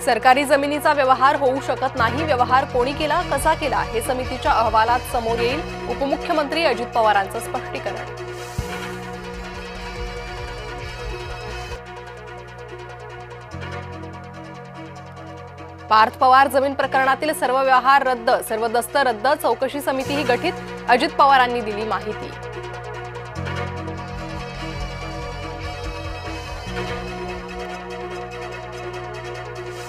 सरकारी जमिनीचा व्यवहार होऊ शकत नाही। व्यवहार कोणी केला, कसा केला हे समितीच्या अहवालात समोर येईल। उपमुख्यमंत्री अजित पवारांचं स्पष्टीकरण। पार्थ पवार जमीन प्रकरणातील सर्व व्यवहार रद्द, सर्व दस्त रद्द, चौकशी समितीही गठीत, अजित पवारांनी दिली माहिती।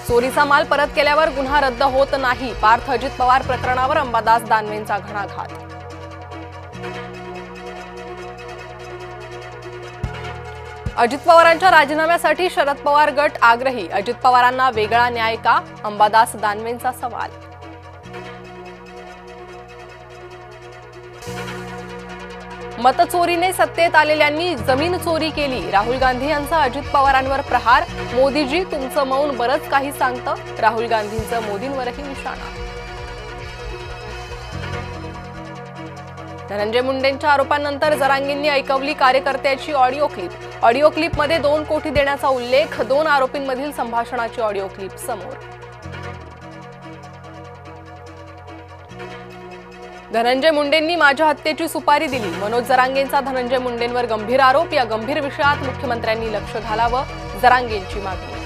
चोरीचा माल परत केल्यावर गुन्हा रद्द होत नाही। पार्थ अजित पवार प्रकरणावर अंबादास दानवेंचा घणाघात। अजित पवारांच्या राजीनाम्यासाठी शरद पवार गट आग्रही, अजित पवारांना वेगळा न्याय का, अंबादास दानवेंचा सवाल। मतचोरीने सत्तेत आलेल्यांनी जमीन चोरी केली, राहुल गांधी यांचा अजित पवारांवर प्रहार। मोदीजी तुमचं मौन बरंच काही सांगतं, राहुल गांधींचं मोदींवरही निशाणा। धनंजय मुंडेंच्या आरोपांनंतर जरांगेंनी ऐकवली कार्यकर्त्याची ऑडिओ क्लिप। ऑडिओ क्लिपमध्ये 2 कोटी देण्याचा उल्लेख, 2 आरोपींमधील संभाषणाची ऑडिओ क्लिप समोर। धनंजय मुंडेंनी माझ्या हत्येची सुपारी दिली, मनोज जरांगेंचा धनंजय मुंडेंवर गंभीर आरोप। या गंभीर विषयात मुख्यमंत्र्यांनी लक्ष घालावं, जरांगेंची मागणी।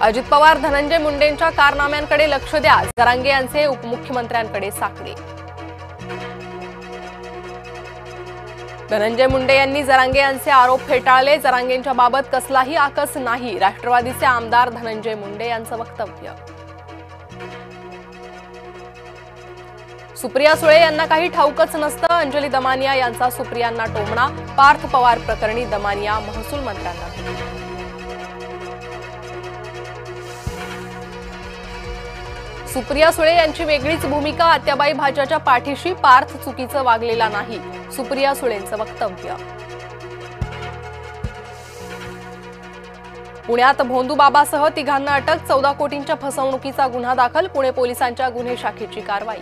अजित पवार धनंजय मुंडेंच्या कारनाम्यांकडे लक्ष द्या, जरांगे यांचे उपमुख्यमंत्र्यांकडे साकडे। धनंजय मुंडे यांनी जरांगे यांचे आरोप फेटाळले, जरांगेंच्या बाबत कसलाही आकस नाही, राष्ट्रवादीचे आमदार धनंजय मुंडे यांचं वक्तव्य। सुप्रिया सुळे यांना काही ठाऊकच नसतं, अंजली दमानिया यांचा सुप्रियांना टोमणा। पार्थ पवार प्रकरणी दमानिया महसूल मंत्र्यांना भेटले। सुप्रिया सुळे यांची वेगळीच भूमिका, आत्याबाई भाच्याच्या पाठीशी, पार्थ चुकीचं वागलेला नाही, सुप्रिया सुळेंचं वक्तव्य। पुण्यात भोंदूबाबासह 3घांना अटक, 14 कोटींच्या फसवणुकीचा गुन्हा दाखल, पुणे पोलिसांच्या गुन्हे शाखेची कारवाई।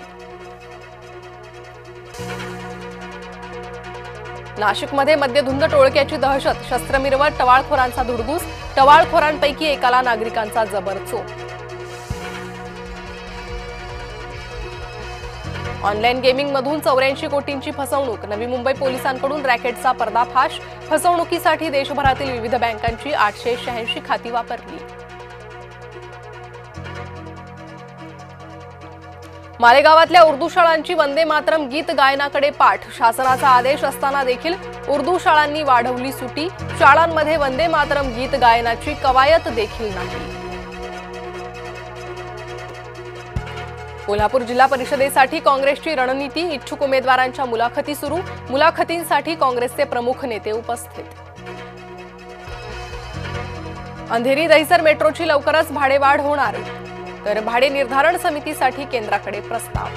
नाशिकमध्ये मद्यधुंद टोळक्याची दहशत, शस्त्र मिरवत टवाळखोरांचा धुडगूस, टवाळखोरांपैकी एकाला नागरिकांचा जबर चोप। ऑनलाईन गेमिंगमधून 84 कोटींची फसवणूक, नवी मुंबई पोलिसांकडून रॅकेटचा पर्दाफाश, फसवणुकीसाठी देशभरातील विविध बँकांची 886 खाती वापरली। मालेगावातल्या उर्दू शाळांची वंदे मातरम गीत गायनाकडे पाठ, शासनाचा आदेश असताना देखील उर्दू शाळांनी वाढवली सुटी, शाळांमध्ये वंदे मातरम गीत गायनाची कवायत देखील नाही। कोल्हापूर जिल्हा परिषदेसाठी काँग्रेसची रणनीती, इच्छुक उमेदवारांच्या मुलाखती सुरू, मुलाखतींसाठी काँग्रेसचे प्रमुख नेते उपस्थित। अंधेरी दहिसर मेट्रोची लवकरच भाडेवाढ होणार, तर भाडे निर्धारण समितीसाठी केंद्राकडे प्रस्ताव।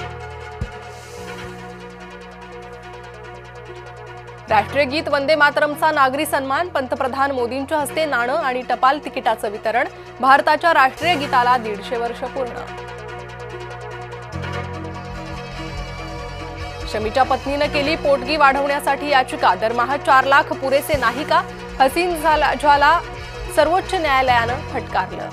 राष्ट्रीय गीत वंदे मातरमचा नागरी सन्मान, पंतप्रधान मोदींच्या हस्ते नाणं आणि टपाल तिकिटाचं वितरण, भारताच्या राष्ट्रीय गीताला 150 वर्ष पूर्ण। शमीच्या पत्नीनं केली पोटगी वाढवण्यासाठी याचिका, दरमहा 4 लाख पुरेसे नाही का, हसीन ज्वाला सर्वोच्च न्यायालयानं फटकारलं।